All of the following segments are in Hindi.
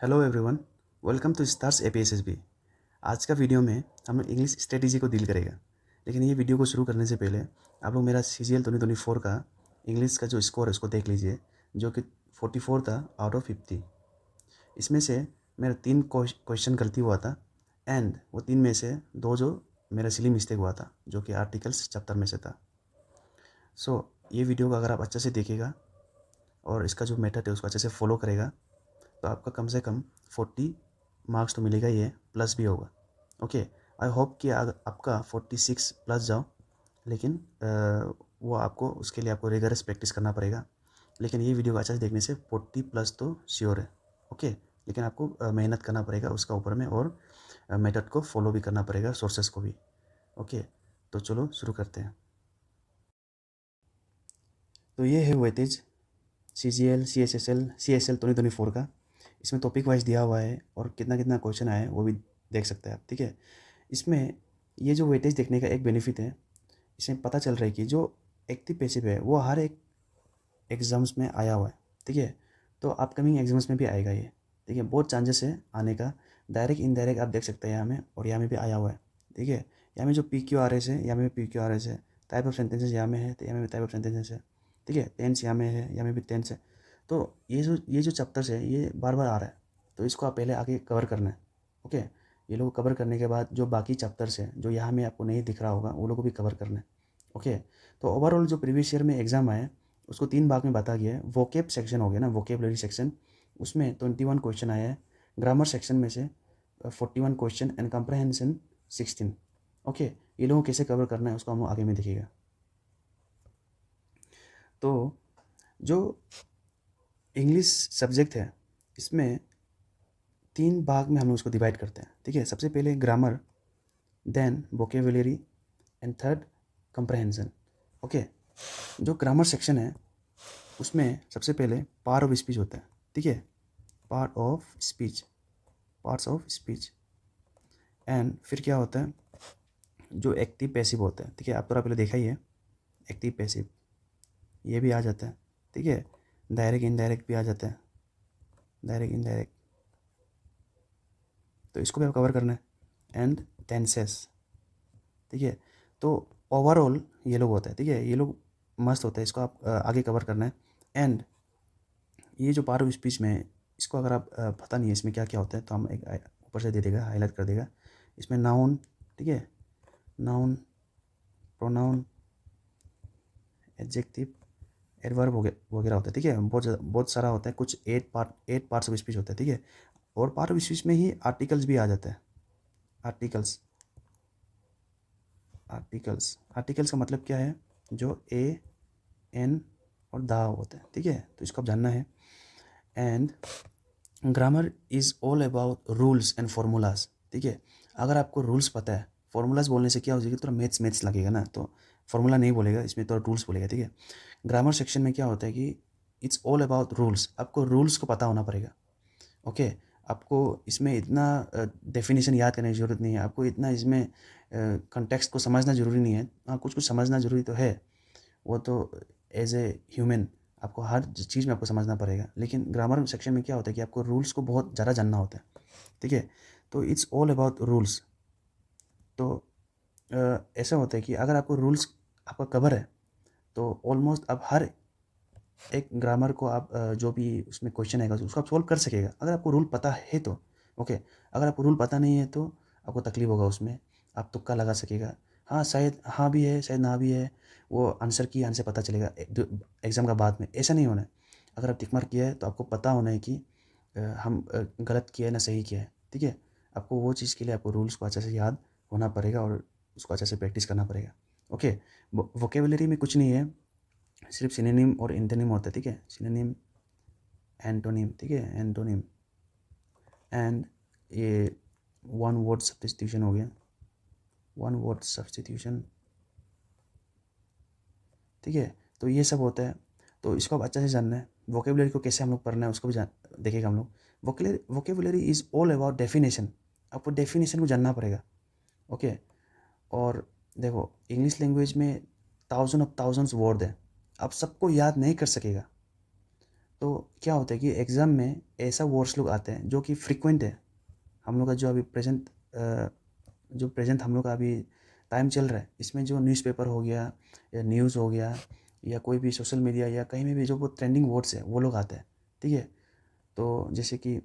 Hello everyone, welcome to stars APSSB. आज का वीडियो में हम लोग इंग्लिश स्ट्रेटेजी को डील करेगा। लेकिन ये वीडियो को शुरू करने से पहले आप लोग मेरा CGL 2024 का इंग्लिश का जो स्कोर है उसको देख लीजिए, जो कि 44 था आउट ऑफ 50। इसमें से मेरा 3 क्वेश्चन गलती हुआ था एंड वो 3 में से 2 जो मेरा सिली मिस्टेक हुआ था, जो कि आर्टिकल्स चैप्टर में से था। ये वीडियो को अगर आप अच्छे से देखेगा और इसका जो मेथड है उसको अच्छे से फॉलो करेगा तो आपका कम से कम 40 मार्क्स तो मिलेगा ही है, प्लस भी होगा। ओके, आई होप कि आपका 46 प्लस जाओ, लेकिन वो आपको उसके लिए आपको रिगरस प्रैक्टिस करना पड़ेगा। लेकिन ये वीडियो को अच्छा से देखने से 40 प्लस तो श्योर है। ओके, लेकिन आपको मेहनत करना पड़ेगा उसका ऊपर में, और मेथड को फॉलो भी करना पड़ेगा, सोर्सेस को भी। ओके, तो चलो शुरू करते हैं। तो ये है वेटेज CGL CSL 2024 का। इसमें टॉपिक वाइज दिया हुआ है और कितना कितना क्वेश्चन आया है वो भी देख सकते हैं आप। ठीक है, इसमें ये जो वेटेज देखने का एक बेनिफिट है, इसमें पता चल रहा है कि जो एक्टिव पैसिव है वो हर एक एग्ज़ाम्स में आया हुआ है। ठीक है, तो अपकमिंग एग्जाम्स में भी आएगा ये। ठीक है, बहुत चांसेस है आने का, डायरेक्ट इनडायरेक्ट आप देख सकते हैं यहाँ में, और यहाँ में भी आया हुआ है। ठीक है, यहाँ में जो PQRS है, यहाँ में भी PQRS है। टाइप ऑफ सेंटेंसेस यहाँ में है, तो यहाँ में भी टाइप ऑफ सेंटेंसेस है। ठीक है, टेंस यहाँ में है, यहाँ में भी टेंस है। तो ये जो चैप्टर्स है ये बार बार आ रहा है, तो इसको आप पहले आगे कवर करना है। ओके, ये लोग कवर करने के बाद जो बाकी चैप्टर्स है जो यहाँ में आपको नहीं दिख रहा होगा वो लोग को भी कवर करना है। ओके, तो ओवरऑल जो प्रीवियस ईयर में एग्ज़ाम आया उसको 3 भाग में बांटा गया है। वोकेब सेक्शन हो गया ना, वोकेबलरी सेक्शन, उसमें 21 क्वेश्चन आया है। ग्रामर सेक्शन में से 41 क्वेश्चन एंड कंप्रहेंशन 16। ओके, ये लोगों को कैसे कवर करना है उसको हम आगे में देखिएगा। तो जो इंग्लिश सब्जेक्ट है इसमें 3 भाग में हम लोग उसको डिवाइड करते हैं। ठीक है, सबसे पहले grammar, then vocabulary and third comprehension. Okay, जो ग्रामर सेक्शन है उसमें सबसे पहले पार्ट ऑफ स्पीच होता है। ठीक है, part of speech, parts of speech, and फिर क्या होता है जो एक्टिव पैसिव होता है। ठीक है, आप थोड़ा पहले देखा ही है, एक्टिव पैसिव ये भी आ जाता है। ठीक है, डायरेक्ट इनडायरेक्ट भी आ जाता है, डायरेक्ट इनडायरेक्ट, तो इसको भी आप कवर करना है, एंड टेंसेस। ठीक है, तो ओवरऑल ये लोग होता है। ठीक है, ये लोग मस्त होता है, इसको आप आगे कवर करना है। एंड ये जो पार्ट ऑफ स्पीच में है, इसको अगर आप पता नहीं है इसमें क्या क्या होता है तो हम एक ऊपर से दे देगा, हाईलाइट कर देगा। इसमें नाउन, ठीक है, नाउन, प्रोनाउन, एडजेक्टिव, एडवर्ब वगैरह होता है। ठीक है, बहुत सारा होता है, कुछ 8 पार्ट्स ऑफ स्पीच होता है। ठीक है, और पार्ट ऑफ स्पीच में ही आर्टिकल्स भी आ जाता है। आर्टिकल्स, आर्टिकल्स, आर्टिकल्स का मतलब क्या है, जो ए एन और दा होता है। ठीक है, तो इसको आप जानना है। And grammar is all about rules and formulas. ठीक है, अगर आपको रूल्स पता है, फार्मूलाज बोलने से क्या हो जाएगा, थोड़ा मैथ्स लगेगा ना, तो फार्मूला नहीं बोलेगा, इसमें थोड़ा रूल्स बोलेगा। ठीक है, ग्रामर सेक्शन में क्या होता है कि इट्स ऑल अबाउट रूल्स, आपको रूल्स को पता होना पड़ेगा। ओके, आपको इसमें इतना डेफिनेशन याद करने की ज़रूरत नहीं है, आपको इतना इसमें कंटेक्स्ट को समझना ज़रूरी नहीं है। हाँ, कुछ कुछ समझना ज़रूरी तो है, वो तो एज ए ह्यूमन आपको हर चीज़ में आपको समझना पड़ेगा। लेकिन ग्रामर सेक्शन में क्या होता है कि आपको रूल्स को बहुत ज़्यादा जानना होता है। ठीक है, तो इट्स ऑल अबाउट रूल्स। तो ऐसा होता है कि अगर आपको रूल्स आपका कवर है तो ऑलमोस्ट आप हर एक ग्रामर को आप जो भी उसमें क्वेश्चन आएगा उसको आप सोल्व कर सकेगा, अगर आपको रूल पता है तो। ओके, अगर आपको रूल पता नहीं है तो आपको तकलीफ होगा उसमें, आप तुक्का लगा सकेगा। हाँ, शायद हाँ भी है, शायद ना भी है, वो आंसर पता चलेगा एग्ज़ाम का बाद में। ऐसा नहीं होना है, अगर आप टिक मार्क किया है तो आपको पता होना है कि हम गलत किया है ना सही किया है। ठीक है, आपको वो चीज़ के लिए आपको रूल्स को अच्छे से याद होना पड़ेगा और उसको अच्छे से प्रैक्टिस करना पड़ेगा। ओके, वोकेबुलरी में कुछ नहीं है, सिर्फ सिनोनिम और एंटोनिम होता है। ठीक है, सिनोनिम, एंटोनिम। ठीक है, एंटोनिम, एंड ये वन वर्ड सब्स्टिट्यूशन हो गया, वन वर्ड सब्स्टिट्यूशन। ठीक है, तो ये सब होता है, तो इसको अब अच्छे से जानना है। वोकेबुलरी को कैसे हम लोग पढ़ना है उसको भी देखेगा हम लोग। Vocabulary is all about definition, आपको डेफिनेशन को जानना पड़ेगा। ओके, और देखो इंग्लिश लैंग्वेज में थाउजेंड्स वर्ड है, आप सबको याद नहीं कर सकेगा, तो क्या होता है कि एग्ज़ाम में ऐसा वर्ड्स लोग आते हैं जो कि फ्रीक्वेंट है। हम लोग का जो अभी प्रेजेंट हम लोग का अभी टाइम चल रहा है, इसमें जो न्यूज़पेपर हो गया या न्यूज़ हो गया या कोई भी सोशल मीडिया या कहीं में भी जो वो ट्रेंडिंग वर्ड्स है वो लोग आते हैं, ठीक है। तो जैसे कि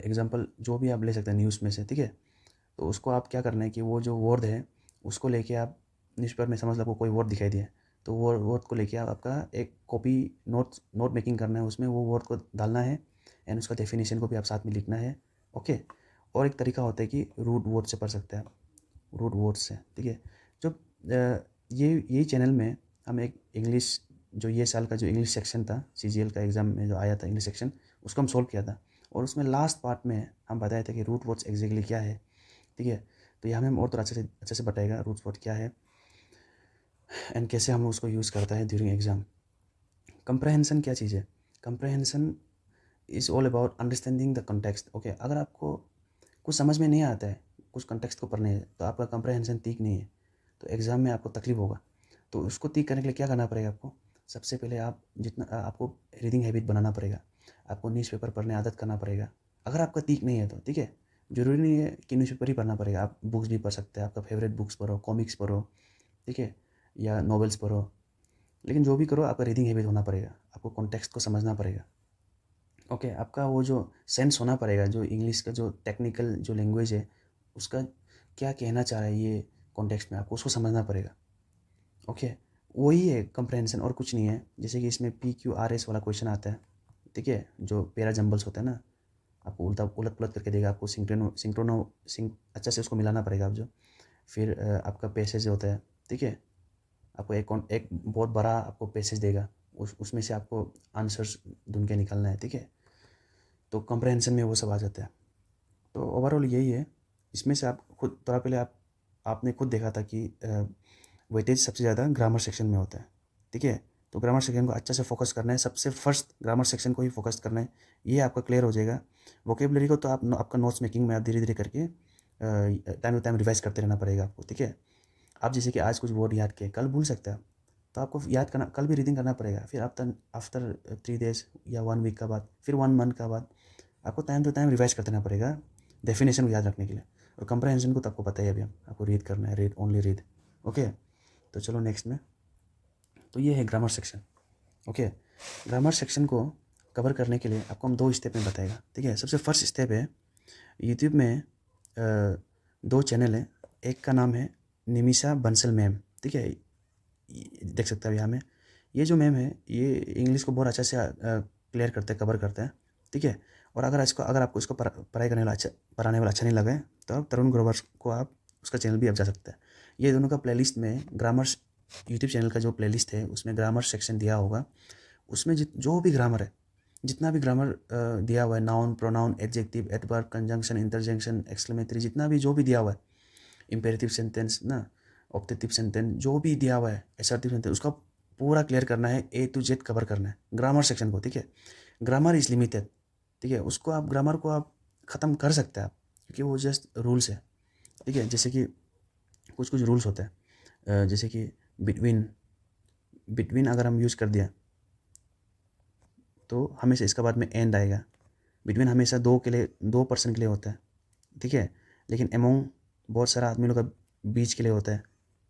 एग्जांपल जो भी आप ले सकते हैं न्यूज़ में से, ठीक है। तो उसको आप क्या करना है कि वो जो वर्ड है उसको लेके आप न्यूज़पेपर में समझ लो आपको कोई वर्ड दिखाई दिया, तो वो वर्ड को लेके आप आपका एक कॉपी नोट मेकिंग करना है, उसमें वो वर्ड को डालना है एंड उसका डेफिनेशन को भी आप साथ में लिखना है। ओके। और एक तरीका होता है कि रूट वर्ड से पढ़ सकते हैं आप, रूट वर्ड से, ठीक है। जब ये यही चैनल में हम एक इंग्लिश, जो ये साल का जो इंग्लिश सेक्शन था सीजीएल का एग्ज़ाम में जो आया था इंग्लिश सेक्शन, उसको हम सॉल्व किया था। और उसमें लास्ट पार्ट में हम बताए थे कि रूट वर्ड्स एग्जैक्टली क्या है, ठीक है। तो यहाँ में हम और थोड़ा अच्छे से बताएगा रूट वर्ड क्या है एंड कैसे हम उसको यूज़ करता है ड्यूरिंग एग्ज़ाम। कंप्रहेंशन क्या चीज़ है? Comprehension is all about understanding the context. Okay, अगर आपको कुछ समझ में नहीं आता है, कुछ कंटेक्स्ट को पढ़ने है, तो आपका कंप्रहेंशन ठीक नहीं है, तो एग्ज़ाम में आपको तकलीफ होगा। तो उसको ठीक करने के लिए क्या करना पड़ेगा आपको? सबसे पहले आप जितना आपको रीडिंग हैबिट बनाना पड़ेगा, आपको न्यूज़पेपर पढ़ने आदत करना पड़ेगा। अगर आपका ठीक नहीं है तो ठीक है, ज़रूरी नहीं है कि न्यूज़पेपर ही पढ़ना पड़ेगा, आप बुक्स भी पढ़ सकते हैं, आपका फेवरेट बुक्स पढ़ो, कॉमिक्स पढ़ो, ठीक है, या नॉवेल्स पढ़ो। लेकिन जो भी करो आपका रीडिंग हैबिट होना पड़ेगा, आपको कॉन्टेक्स्ट को समझना पड़ेगा। ओके, आपका वो जो सेंस होना पड़ेगा, जो इंग्लिश का जो टेक्निकल जो लैंग्वेज है उसका क्या कहना चाह रहा है ये कॉन्टेक्स्ट में, आपको उसको समझना पड़ेगा। ओके, वही है कंप्रहेंशन और कुछ नहीं है। जैसे कि इसमें PQRS वाला क्वेश्चन आता है, ठीक है, जो पैरा जंबल्स होता है ना, आपको उल्टा उलट पुलट करके देगा, आपको अच्छा से उसको मिलाना पड़ेगा आप जो। फिर आपका पैसेज होता है, ठीक है, आपको एक बहुत बड़ा आपको पैसेज देगा, उसमें से आपको आंसर्स ढूंढ के निकालना है, ठीक है। तो कंप्रहेंशन में वो सब आ जाता है। तो ओवरऑल यही है। इसमें से आप खुद थोड़ा पहले आपने खुद देखा था कि वेटेज सबसे ज़्यादा ग्रामर सेक्शन में होता है, ठीक है। तो ग्रामर सेक्शन को अच्छा से फोकस करना है, सबसे फर्स्ट ग्रामर सेक्शन को ही फोकस करना है, ये आपका क्लियर हो जाएगा। वोकेबलरी को तो आपका नोट्स मेकिंग में आप धीरे धीरे करके टाइम टू टाइम रिवाइज करते रहना पड़ेगा आपको, ठीक है। आप जैसे कि आज कुछ वर्ड याद किए, कल भूल सकते हैं आप, तो आपको याद करना, कल भी रीडिंग करना पड़ेगा। फिर आफ्टर आफ्टर 3 days या 1 week का बाद, फिर 1 month का बाद आपको टाइम टू टाइम रिवाइज करते रहना पड़ेगा डेफिनेशन को याद रखने के लिए। और कंप्रहेंशन को तो आपको पता ही है, अभी हम आपको रीड करना है, रीड ओनली रीड। ओके, तो चलो नेक्स्ट में। तो ये है grammar section. Okay, grammar section को कवर करने के लिए आपको हम 2 स्टेप में बताएगा, ठीक है। सबसे फर्स्ट स्टेप है, यूट्यूब में 2 चैनल है, एक का नाम है निमिषा बंसल मैम, ठीक है, देख सकते हैं यहाँ में। ये जो मैम है ये इंग्लिश को बहुत अच्छा से क्लियर करते हैं, कवर करते हैं, ठीक है। और अगर आपको इसको पढ़ाई करने वाला पढ़ाने वाला अच्छा नहीं लगे तो आप तरुण ग्रोवर को आप उसका चैनल भी आप जा सकते हैं। ये दोनों का प्लेलिस्ट में ग्रामर, यूट्यूब चैनल का जो प्लेलिस्ट है उसमें ग्रामर सेक्शन दिया होगा। उसमें जो भी ग्रामर है, जितना भी ग्रामर दिया हुआ है, noun, pronoun, adjective, adverb, conjunction, interjection, exclamatory, जितना भी जो भी दिया हुआ है, इंपेरेटिव सेंटेंस ना, ऑब्जेक्टिव सेंटेंस, जो भी दिया हुआ है, असर्टिव सेंटेंस, उसका पूरा क्लियर करना है, A to Z कवर करना है ग्रामर सेक्शन को, ठीक है। ग्रामर इज लिमिटेड, ठीक है, उसको आप ग्रामर को आप ख़त्म कर सकते हैं आप, क्योंकि वो जस्ट रूल्स है, ठीक है। जैसे कि कुछ कुछ रूल्स होते हैं, जैसे कि बिटवीन, बिटवीन अगर हम यूज़ कर दिया तो हमेशा इसका बाद में एंड आएगा। बिटवीन हमेशा 2 पर्सन के लिए होता है, ठीक है। लेकिन एमोंग बहुत सारा आदमी लोग का बीच के लिए होता है,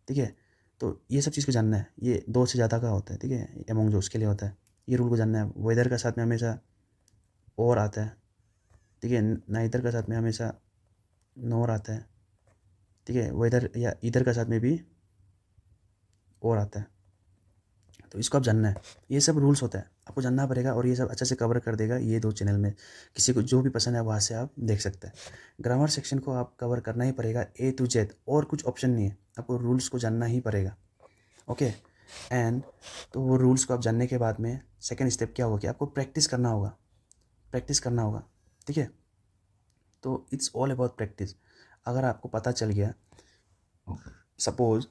ठीक है। तो ये सब चीज़ को जानना है, ये 2 से ज़्यादा का होता है, ठीक है, एमोंग जो उसके लिए होता है, ये रूल को जानना है। वेदर का साथ में हमेशा और आता है, ठीक है, नाइदर का साथ में हमेशा नोर आता है, ठीक है, वेदर या इधर का साथ में भी और आता है। तो इसको आप जानना है, ये सब रूल्स होता है, आपको जानना पड़ेगा। और ये सब अच्छा से कवर कर देगा ये 2 चैनल में, किसी को जो भी पसंद है वहाँ से आप देख सकते हैं। ग्रामर सेक्शन को आप कवर करना ही पड़ेगा A to Z, और कुछ ऑप्शन नहीं है, आपको रूल्स को जानना ही पड़ेगा। ओके, एंड तो वो रूल्स को आप जानने के बाद में सेकेंड स्टेप क्या होगा कि आपको प्रैक्टिस करना होगा, प्रैक्टिस करना होगा, ठीक है। तो इट्स ऑल अबाउट प्रैक्टिस। अगर आपको पता चल गया, सपोज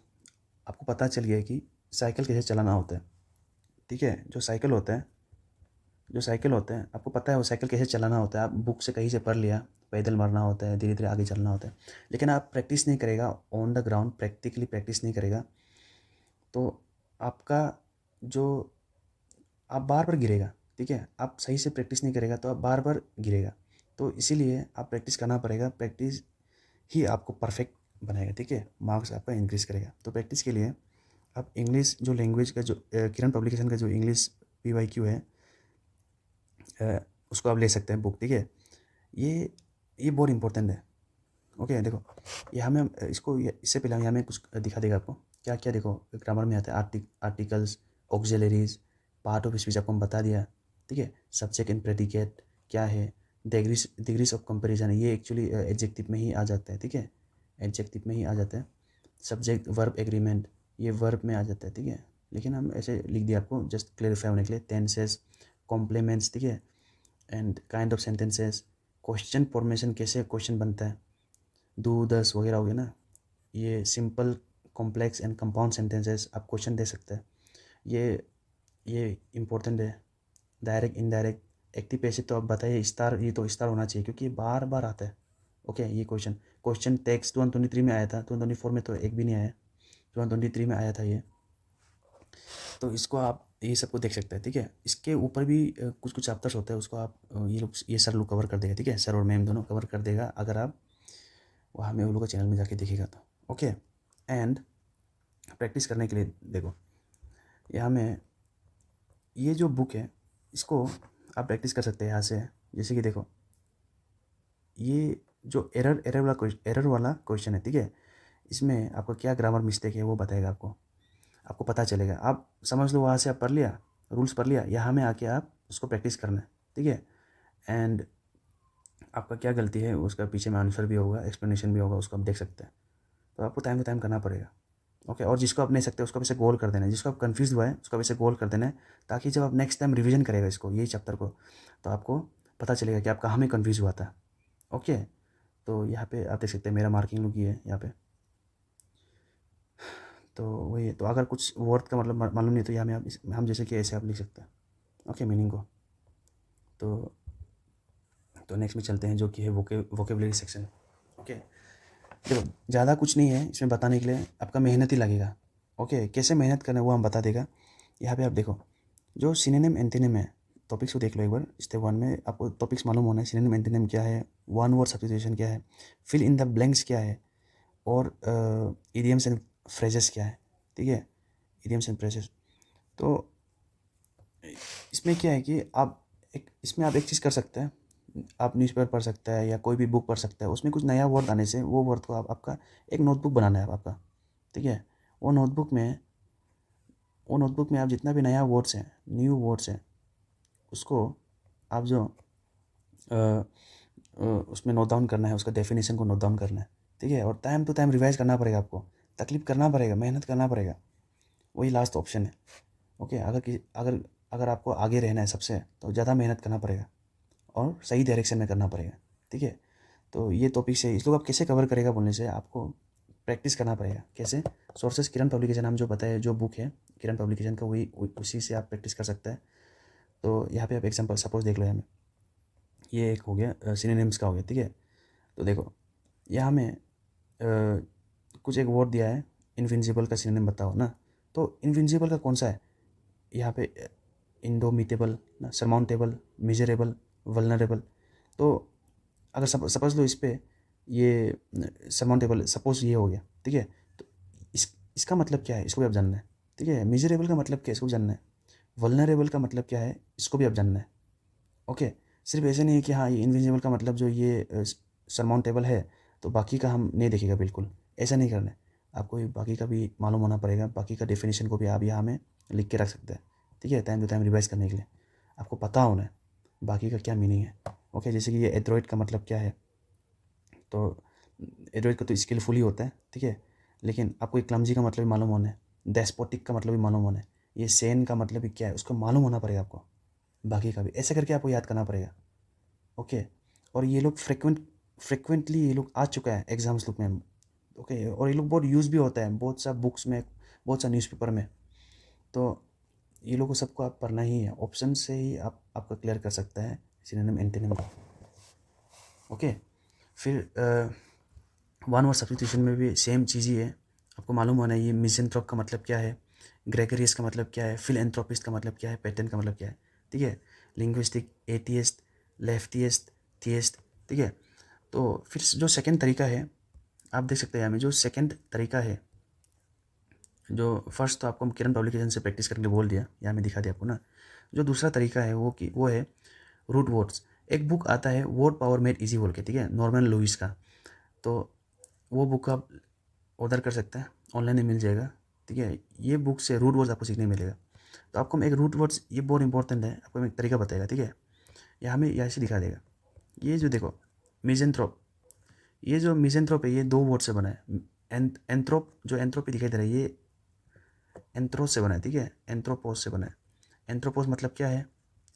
आपको पता चल गया कि साइकिल कैसे चलाना होता है, ठीक है, जो साइकिल होते हैं आपको पता है वो साइकिल कैसे चलाना होता है, आप बुक से कहीं से पढ़ लिया, पैदल मरना होता है, धीरे धीरे आगे चलना होता है। लेकिन आप प्रैक्टिस नहीं करेगा on the ground, practically practice नहीं करेगा तो आपका जो, आप बार बार गिरेगा, ठीक है। आप सही से प्रैक्टिस नहीं करेगा तो आप बार बार गिरेगा। तो इसीलिए आप प्रैक्टिस करना पड़ेगा। प्रैक्टिस ही आपको परफेक्ट बनाएगा, ठीक है, मार्क्स आपका इंक्रीज़ करेगा। तो प्रैक्टिस के लिए आप इंग्लिश जो लैंग्वेज का जो किरण पब्लिकेशन का जो इंग्लिश PYQ है, उसको आप ले सकते हैं बुक, ठीक है। ये बहुत इंपॉर्टेंट है। ओके, देखो यहाँ में इससे पहले यहाँ में कुछ दिखा देगा आपको क्या क्या। देखो ग्रामर में आता है articles, auxiliaries, part of speech आपको हम बता दिया, ठीक है। सब्जेक्ट एंड प्रेडिकेट क्या है, डिग्रीज ऑफ कंपैरिजन है, ये एक्चुअली एडजेक्टिव में ही आ जाता है, ठीक है, एडजेक्टिव में ही आ जाता है। सब्जेक्ट वर्ब एग्रीमेंट, ये वर्ब में आ जाता है, ठीक है, लेकिन हम ऐसे लिख दिया आपको जस्ट क्लेरिफाई होने के लिए। टेंसेस, कॉम्प्लीमेंट्स, ठीक है, and kind of sentences, question formation, कैसे क्वेश्चन बनता है, डू दस वगैरह हो गया ना। ये simple, complex and compound sentences आप क्वेश्चन दे सकते हैं, ये इम्पोर्टेंट है। डायरेक्ट, इनडायरेक्ट, एक्टिव पैसिव तो आप बताइए स्टार, ये तो स्टार होना चाहिए क्योंकि ये बार बार आता है। ओके, ये क्वेश्चन टेक्स्ट 2023 में आया था, 2024 में तो एक भी नहीं आया, 2023 में आया था ये। तो इसको आप ये सबको देख सकते हैं, ठीक है। इसके ऊपर भी कुछ कुछ चैप्टर्स होते हैं, उसको आप ये सर लोग कवर कर देगा, ठीक है, सर और मैम दोनों कवर कर देगा अगर आप वहाँ में उन लोगों के चैनल में जाके देखिएगा तो। ओके, एंड प्रैक्टिस करने के लिए देखो यहाँ में ये जो बुक है इसको आप प्रैक्टिस कर सकते हैं यहाँ से। जैसे कि देखो ये जो एरर वाला क्वेश्चन है, ठीक है, इसमें आपका क्या ग्रामर मिस्टेक है वो बताएगा आपको पता चलेगा। आप समझ लो वहाँ से आप पढ़ लिया, रूल्स पढ़ लिया, यहाँ में आके आप उसको प्रैक्टिस करना है, ठीक है। एंड आपका क्या गलती है उसका पीछे में आंसर भी होगा, एक्सप्लेनेशन भी होगा, उसको आप देख सकते हैं। तो आपको टाइम टू टाइम करना पड़ेगा। ओके, और जिसको आप नहीं सकते उसको वैसे गोल कर देना है, जिसको आप कंफ्यूज हुआ है उसका वैसे गोल कर देना है, ताकि जब आप नेक्स्ट टाइम रिवीजन करेगा इसको, यही चैप्टर को, तो आपको पता चलेगा कि आप कहाँ में कंफ्यूज हुआ था। ओके, तो यहाँ पे आप देख सकते हैं मेरा मार्किंग लुक ये है यहाँ पे। तो वही है, तो अगर कुछ वर्ड का मतलब मालूम नहीं तो यहाँ में आप हम जैसे कि ऐसे आप लिख सकते हैं, ओके, मीनिंग को। तो नेक्स्ट में चलते हैं जो कि है वोकेबलरी सेक्शन। ओके, देखो ज़्यादा कुछ नहीं है इसमें बताने के लिए, आपका मेहनत ही लगेगा। ओके, कैसे मेहनत करना है वो हम बता देगा। यहाँ पे आप देखो जो सिनोनिम एंटोनिम है, टॉपिक्स को देख लो एक बार। स्टेप 1 में आपको टॉपिक्स मालूम होना है, सिनोनिम एंटोनिम क्या है, वन वर्ड सब्स्टिट्यूशन क्या है, फिल इन द ब्लैंक्स क्या है, और इडियम्स एंड फ्रेजेस क्या है, ठीक है, इडियम्स एंड फ्रेजेस। तो इसमें क्या है कि इसमें आप एक चीज़ कर सकते हैं, आप न्यूज़पेपर पढ़ सकते हैं या कोई भी बुक पढ़ सकते हैं, उसमें कुछ नया वर्ड आने से वो वर्ड को आपका एक नोटबुक बनाना है आपका, ठीक है। वो नोटबुक में आप जितना भी नया वर्ड्स हैं, न्यू वर्ड्स हैं, उसको आप जो उसमें नोट डाउन करना है, उसका डेफिनेशन को नोट डाउन करना है, ठीक है। और टाइम टू टाइम रिवाइज करना पड़ेगा आपको, तकलीफ करना पड़ेगा, मेहनत करना पड़ेगा, वही लास्ट ऑप्शन है। ओके, अगर आपको आगे रहना है सबसे, तो ज़्यादा मेहनत करना पड़ेगा और सही डायरेक्शन में करना पड़ेगा, ठीक है। तो ये टॉपिक से इसको आप कैसे कवर करेगा बोलने से आपको प्रैक्टिस करना पड़ेगा। कैसे? सोर्सेस किरण पब्लिकेशन, हम जो बताए जो बुक है किरण पब्लिकेशन का, वही उसी से आप प्रैक्टिस कर सकते हैं। तो यहाँ पे आप एग्जांपल सपोज देख लो, यहाँ में ये एक हो गया सिनोनिम्स का हो गया, ठीक है। तो देखो यहाँ में कुछ एक वर्ड दिया है, इनविंसिबल का सिनोनिम बताओ ना। तो इनविंसिबल का कौन सा है यहाँ पे? इंडोमिटेबल ना, सरमाउंटेबल, मिजरेबल, वल्नरेबल। तो अगर सपोज लो इस पर ये सरमाउंटेबल सपोज ये हो गया, ठीक है। तो इसका मतलब क्या है इसको भी आप जानना है, ठीक है। मिजरेबल का मतलब क्या है इसको भी जानना है, वल्नरेबल का मतलब क्या है इसको भी आप जानना है। ओके, सिर्फ ऐसे नहीं है कि हाँ ये इनविजिबल का मतलब जो ये सरमाउंटेबल है तो बाकी का हम नहीं देखेगा, बिल्कुल ऐसा नहीं करना है। आपको बाकी का भी मालूम होना पड़ेगा, बाकी का डेफिनेशन को भी आप यहाँ में लिख के रख सकते हैं, ठीक है, टाइम टू टाइम रिवाइज करने के लिए आपको पता होना है बाकी का क्या मीनिंग है। ओके, जैसे कि ये एड्रॉइड का मतलब क्या है, तो एड्रॉइड का तो स्किलफुल ही होता है, ठीक है, लेकिन आपको एक क्लमजी का मतलब भी मालूम होना है, डेस्पोटिक का मतलब भी मालूम होना है, ये सेन का मतलब भी क्या है उसको मालूम होना पड़ेगा आपको, बाकी का भी ऐसे करके आपको याद करना पड़ेगा। ओके, और ये लोग फ्रिक्वेंटली ये लोग आ चुका है एग्जाम्स लोग में। ओके, और ये लोग बहुत यूज़ भी होता है बहुत सा बुक्स में, बहुत सा न्यूज़पेपर में। तो ये लोगों सबको आप पढ़ना ही है, ऑप्शन से ही आप आपका क्लियर कर सकता है सिनोनिम एंटोनिम। ओके, फिर वन वर्ड सब्स्टिट्यूशन में भी सेम चीज़ ही है, आपको मालूम होना है ये मिज़ेंथ्रोप का मतलब क्या है, ग्रेगरियस का मतलब क्या है, फिलएंथ्रोपिस्ट का मतलब क्या है, पैटर्न का मतलब क्या है, ठीक है। लिंग्विस्टिक, एथियस्ट, लेफ्टिस्ट, थियस्ट, ठीक है। तो फिर जो सेकंड तरीका है, आप देख सकते हैं यहाँ में जो सेकंड तरीका है, जो फर्स्ट तो आपको किरण पब्लिकेशन से प्रैक्टिस करके बोल दिया, यहाँ में दिखा दिया आपको ना। जो दूसरा तरीका है वो है रूट वर्ड्स। एक बुक आता है वर्ड पावर मेड इजी बोल के, ठीक है, नॉर्मन लुइस का। तो वो बुक आप ऑर्डर कर सकते हैं, ऑनलाइन ही मिल जाएगा, ठीक है। ये बुक से रूट वर्ड्स आपको सीखने मिलेगा। तो आपको हम एक रूट वर्ड्स, ये बहुत इंपॉर्टेंट है, आपको एक तरीका बताएगा, ठीक है। यहाँ हमें ऐसे दिखा देगा, ये जो देखो मिजेंथ्रोप, ये जो मिजेंथ्रोप है ये दो वर्ड से बना है। एंथ्रोप, जो एंथ्रोपी दिखाई दे रहा है ये एंथ्रोस से बना है, ठीक है, एंथ्रोपोस से बना है। एंथ्रोपोस मतलब क्या है,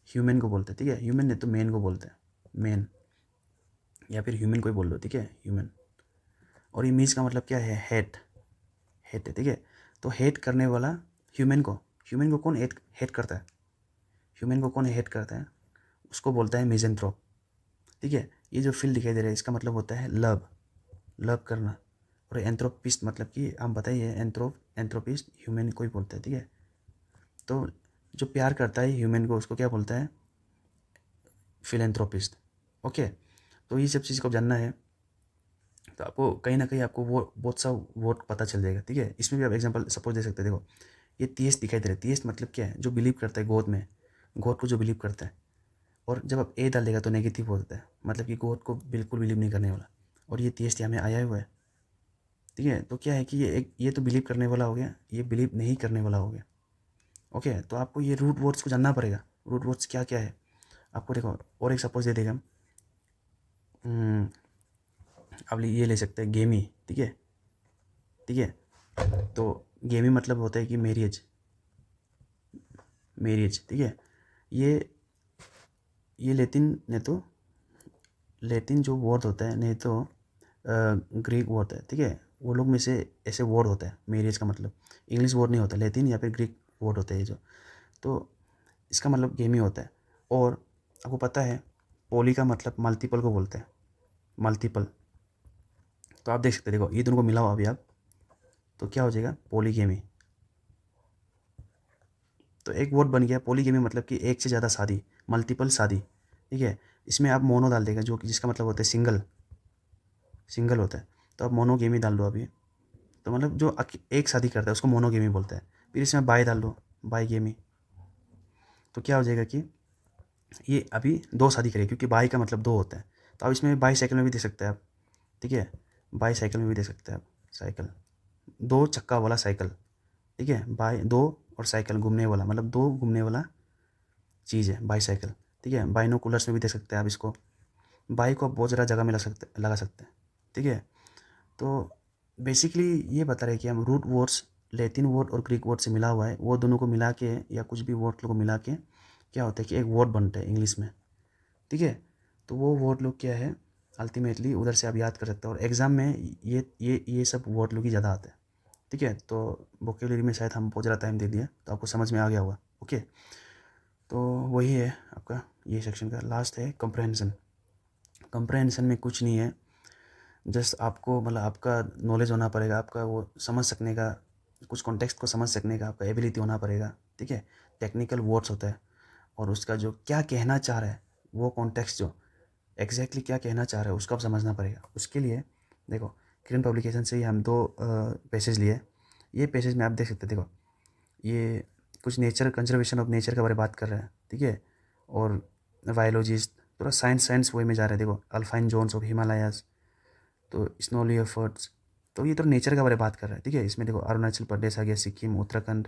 ह्यूमन को बोलते हैं, ठीक है। ह्यूमन नहीं तो मैन को बोलते हैं, मैन, या फिर ह्यूमन को ही बोल लो, ठीक है, ह्यूमन। और ये मीज का मतलब क्या है, हेट, हेट है, ठीक है। तो हेट करने वाला ह्यूमन को कौन हेट करता है, ह्यूमन को कौन हेट करता है, उसको बोलता है मिजेंथ्रोप, ठीक है। ये जो फील दिखाई दे रहा है इसका मतलब होता है लव, लव करना। और एंथ्रोपिस्ट मतलब कि आप बताइए, एंथ्रोपिस्ट ह्यूमन को ही बोलता है, ठीक है। तो जो प्यार करता है ह्यूमन को उसको क्या बोलता है, फिलेंथ्रोपिस्ट, ओके। तो ये सब चीज़ को जानना है तो आपको कहीं ना कहीं आपको वो बहुत सा वर्ड पता चल जाएगा, ठीक है। इसमें भी आप एग्जांपल सपोज दे सकते हैं, देखो ये तीस्ट दिखाई दे रहा है, तीस्ट मतलब क्या है, जो बिलीव करता है गॉड में, गॉड को जो बिलीव करता है। और जब आप ए डाल देगा तो नेगेटिव होता है, मतलब कि गॉड को बिल्कुल बिलीव नहीं करने वाला। और ये तीस्ट यहाँ में आया हुआ है, ठीक है। तो क्या है कि ये तो बिलीव करने वाला हो गया, ये बिलीव नहीं करने वाला हो गया, ओके। तो आपको ये रूट वर्ड्स को जानना पड़ेगा, रूट वर्ड्स क्या क्या है आपको। देखो और एक सपोज दे देगा हम, अब ये ले सकते हैं गेमी, ठीक है, ठीक है। तो गेमी मतलब होता है कि मैरिज, मैरिज, ठीक है। ये लेतिन जो वर्ड होता है, नहीं तो ग्रीक वर्ड है, ठीक है। वो लोग में से ऐसे वर्ड होता है मैरिज का मतलब, इंग्लिश वर्ड नहीं होता, लेतिन या फिर ग्रीक वर्ड होता है ये जो। तो इसका मतलब गेमी होता है। और आपको पता है पोली का मतलब मल्टीपल को बोलते हैं, मल्टीपल। तो आप देख सकते हैं, देखो ये दोनों को मिलाओ अभी आप, तो क्या हो जाएगा, पोलीगेमी। तो एक वर्ड बन गया पोलीगेमी, मतलब कि एक से ज़्यादा शादी, मल्टीपल शादी, ठीक है। इसमें आप मोनो डाल देगा, जो कि जिसका मतलब होता है सिंगल, सिंगल होता है। तो आप मोनोगेमी डाल दो अभी, तो मतलब जो एक शादी करता है उसको मोनोगेमी बोलते हैं। फिर इसमें बाई डाल दो, बाई गेमी। तो क्या हो जाएगा कि ये अभी दो शादी करेगी, क्योंकि बाई का मतलब दो होता है। तो अब इसमें बाई साइकिल में भी दे सकते हैं आप, ठीक है, बाई साइकिल में भी दे सकते हैं आप, साइकिल, दो चक्का वाला साइकिल, ठीक है। बाई दो, और साइकिल घूमने वाला, मतलब दो घूमने वाला चीज़ है बाई साइकिल, ठीक है। बाइनोकुलर्स में भी देख सकते हैं आप इसको। बाई को आप बहुत ज़्यादा जगह में लगा सकते हैं, ठीक है। तो बेसिकली ये बता रहे हैं कि हम रूट वर्ड्स लैटिन वर्ड और ग्रीक वर्ड से मिला हुआ है, वो दोनों को मिला के या कुछ भी वर्ड को मिला के क्या होता है कि एक वर्ड बनता है इंग्लिश में, ठीक है। तो वो वर्ड लोग क्या है, अल्टीमेटली उधर से आप याद कर सकते हो। और एग्ज़ाम में ये सब वर्ड लोग ही ज़्यादा आते हैं, ठीक है। तो वोकेबलरी में शायद हम बहुत ज़्यादा टाइम दे दिया, तो आपको समझ में आ गया होगा, ओके। तो वही है आपका ये सेक्शन का लास्ट है कंप्रहेंशन। कंप्रहेंशन में कुछ नहीं है, जस्ट आपको मतलब आपका नॉलेज होना पड़ेगा, आपका वो समझ सकने का, कुछ कॉन्टेक्स्ट को समझ सकने का आपका एबिलिटी होना पड़ेगा, ठीक है। टेक्निकल वर्ड्स होता है और उसका जो क्या कहना चाह रहा है, वो कॉन्टेक्स्ट जो एग्जैक्टली क्या कहना चाह रहा है उसको आप समझना पड़ेगा। उसके लिए देखो किरण पब्लिकेशन से ही हम दो पैसेज लिए, ये पैसेज में आप देख सकते हैं, देखो ये कुछ नेचर कंजर्वेशन ऑफ नेचर के बारे में बात कर रहे हैं, ठीक है। और बायोलॉजिस्ट पूरा साइंस वे में जा रहे हैं, देखो अल्फाइन जोन्स ऑफ हिमालयाज, तो स्नो लियोपर्ड्स। तो ये तो नेचर के बारे में बात कर रहा है, ठीक है। इसमें देखो अरुणाचल प्रदेश आ गया, सिक्किम, उत्तराखंड,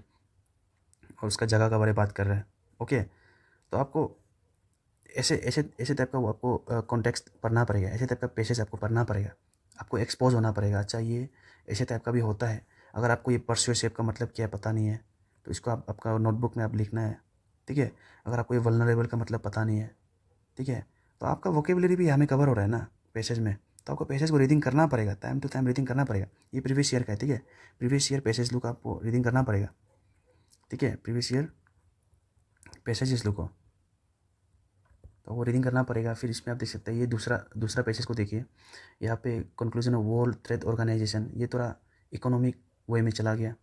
और उसका जगह के बारे में बात कर रहा है, ओके। तो आपको ऐसे ऐसे ऐसे टाइप का वो आपको कॉन्टेक्स्ट पढ़ना पड़ेगा, ऐसे टाइप का पैसेज आपको पढ़ना पड़ेगा, आपको एक्सपोज होना पड़ेगा। अच्छा ये ऐसे टाइप का भी होता है, अगर आपको ये परसुएसिव का मतलब क्या है पता नहीं है, तो इसको आप आपका नोटबुक में आप लिखना है, ठीक है। अगर आपको ये वल्नरेबल का मतलब पता नहीं है, ठीक है, तो आपका वोकेबलरी भी हमें कवर हो रहा है ना पैसेज में, तो आपको पैसेज को रीडिंग करना पड़ेगा, टाइम टू टाइम रीडिंग करना पड़ेगा। ये प्रीवियस ईयर का है, ठीक है, प्रीवियस ईयर पैसेज लुक आपको रीडिंग करना पड़ेगा, ठीक है, प्रीवियस ईयर पैसेज लुक को तो वो रीडिंग करना पड़ेगा। फिर इसमें आप देख सकते हैं ये दूसरा दूसरा पैसेज को देखिए, यहाँ पे conclusion of World Trade Organization, ये थोड़ा इकोनॉमिक वे में चला गया,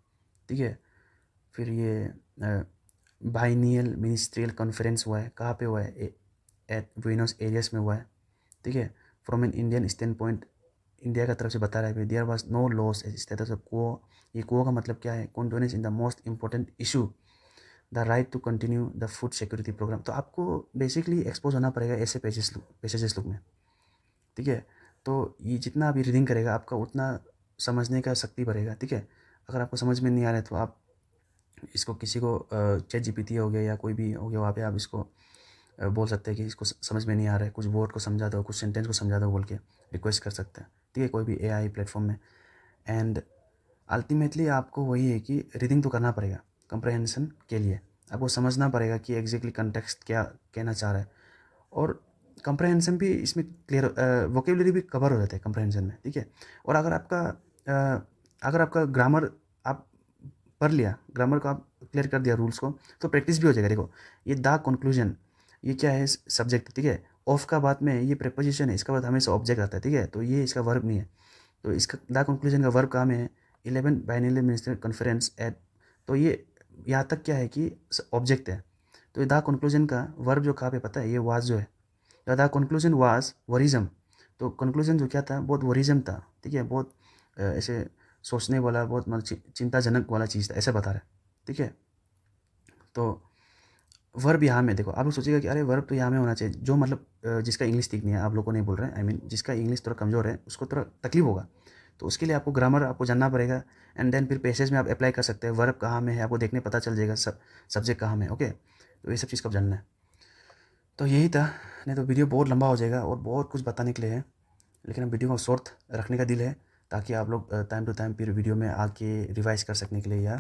ठीक है। फिर ये बाइनियल मिनिस्ट्रियल कॉन्फ्रेंस हुआ है, कहाँ पे हुआ है? एट ब्यूनस एरियस में हुआ है, ठीक है। From an Indian standpoint, India का तरफ से बता रहा है there was no loss status of quo. ये क्वो का मतलब क्या है? Continuous in the most important issue the right to continue the food security programme. तो आपको बेसिकली एक्सपोज होना पड़ेगा ऐसे पेजेस लोग में, ठीक है। तो ये जितना अभी रीडिंग करेगा आपका उतना समझने का शक्ति बढ़ेगा, ठीक है। अगर आपको समझ में नहीं आ रहा है तो आप इसको किसी को चैट जीपीटी हो गया या कोई भी हो गया, वहाँ पे आप इसको बोल सकते हैं कि इसको समझ में नहीं आ रहा है, कुछ वर्ड को समझा दो, कुछ सेंटेंस को समझा दो बोल के रिक्वेस्ट कर सकते हैं, ठीक है, कोई भी एआई प्लेटफॉर्म में। एंड अल्टीमेटली आपको वही है कि रीडिंग तो करना पड़ेगा कंप्रहेंशन के लिए, आपको समझना पड़ेगा कि एग्जैक्टली कंटेक्स्ट क्या कहना चाह रहा है। और कंप्रहेंशन भी इसमें क्लियर, वोकेबलरी भी कवर हो जाता है कंप्रहेंशन में, ठीक है। और अगर आपका ग्रामर आप पढ़ लिया, ग्रामर को आप क्लियर कर दिया, रूल्स को, तो प्रैक्टिस भी हो जाएगा। देखो ये द कंक्लूजन, ये क्या है? सब्जेक्ट, ठीक है। ऑफ का बाद में ये प्रेपोजिशन है, इसका बाद हमेशा ऑब्जेक्ट आता है, ठीक है। तो ये इसका वर्ब नहीं है, तो इसका द कंक्लूजन का वर्ब कहाँ में है? 11 बाइनरी मिनिस्टर कॉन्फ्रेंस एट। तो ये यहाँ तक क्या है कि ऑब्जेक्ट है। तो ये द कंक्लूजन का वर्ब जो कहाँ पे पता है? ये वाज जो है, द कंक्लूजन वाज वरिज्म। तो कंक्लूजन जो क्या था? बहुत वरिज्म था, ठीक है, बहुत ऐसे सोचने वाला, बहुत मतलब चिंताजनक वाला चीज़ था, ऐसा बता रहा है, ठीक है। तो वर्ब यहाँ में देखो, आप लोग सोचिएगा कि अरे वर्ब तो यहाँ में होना चाहिए, जो मतलब जिसका इंग्लिश ठीक नहीं है, आप लोग को नहीं बोल रहे हैं, आई मीन जिसका इंग्लिश थोड़ा कमज़ोर है उसको थोड़ा तकलीफ होगा। तो उसके लिए आपको ग्रामर आपको जानना पड़ेगा, एंड देन फिर पैसेज में आप अप्लाई कर सकते हैं, वर्ब कहाँ में है आपको देखने पता चल जाएगा, सब्जेक्ट कहाँ में, ओके। तो ये सब चीज़ कब जानना है। तो यही था, नहीं तो वीडियो बहुत लंबा हो जाएगा और बहुत कुछ बताने के लिए है, लेकिन वीडियो को शॉर्ट रखने का दिल है ताकि आप लोग टाइम टू टाइम फिर वीडियो में आके रिवाइज कर सकने के लिए या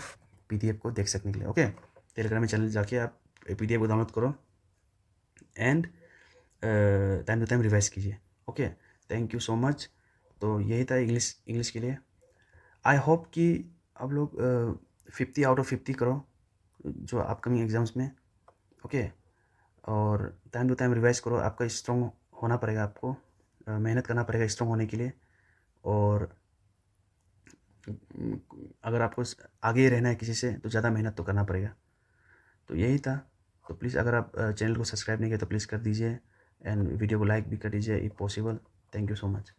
पीडीएफ को देख सकने के लिए, ओके। टेलीग्राम में चैनल जाके आप पीडीएफ को डाउनलोड करो and time to time revise कीजिए, okay. Thank you so much. तो यही था इंग्लिश के लिए। आई होप कि आप लोग 50 आउट ऑफ 50 करो जो अपकमिंग एग्ज़ाम्स में, ओके। और टाइम टू टाइम रिवाइज करो, आपका स्ट्रॉन्ग होना पड़ेगा, आपको मेहनत करना पड़ेगा स्ट्रॉन्ग होने के लिए। और अगर आपको आगे रहना है किसी से तो ज़्यादा मेहनत तो करना पड़ेगा। तो यही था। तो प्लीज़ अगर आप चैनल को सब्सक्राइब नहीं किया तो प्लीज़ कर दीजिए, एंड वीडियो को लाइक भी कर दीजिए if possible. Thank you so much.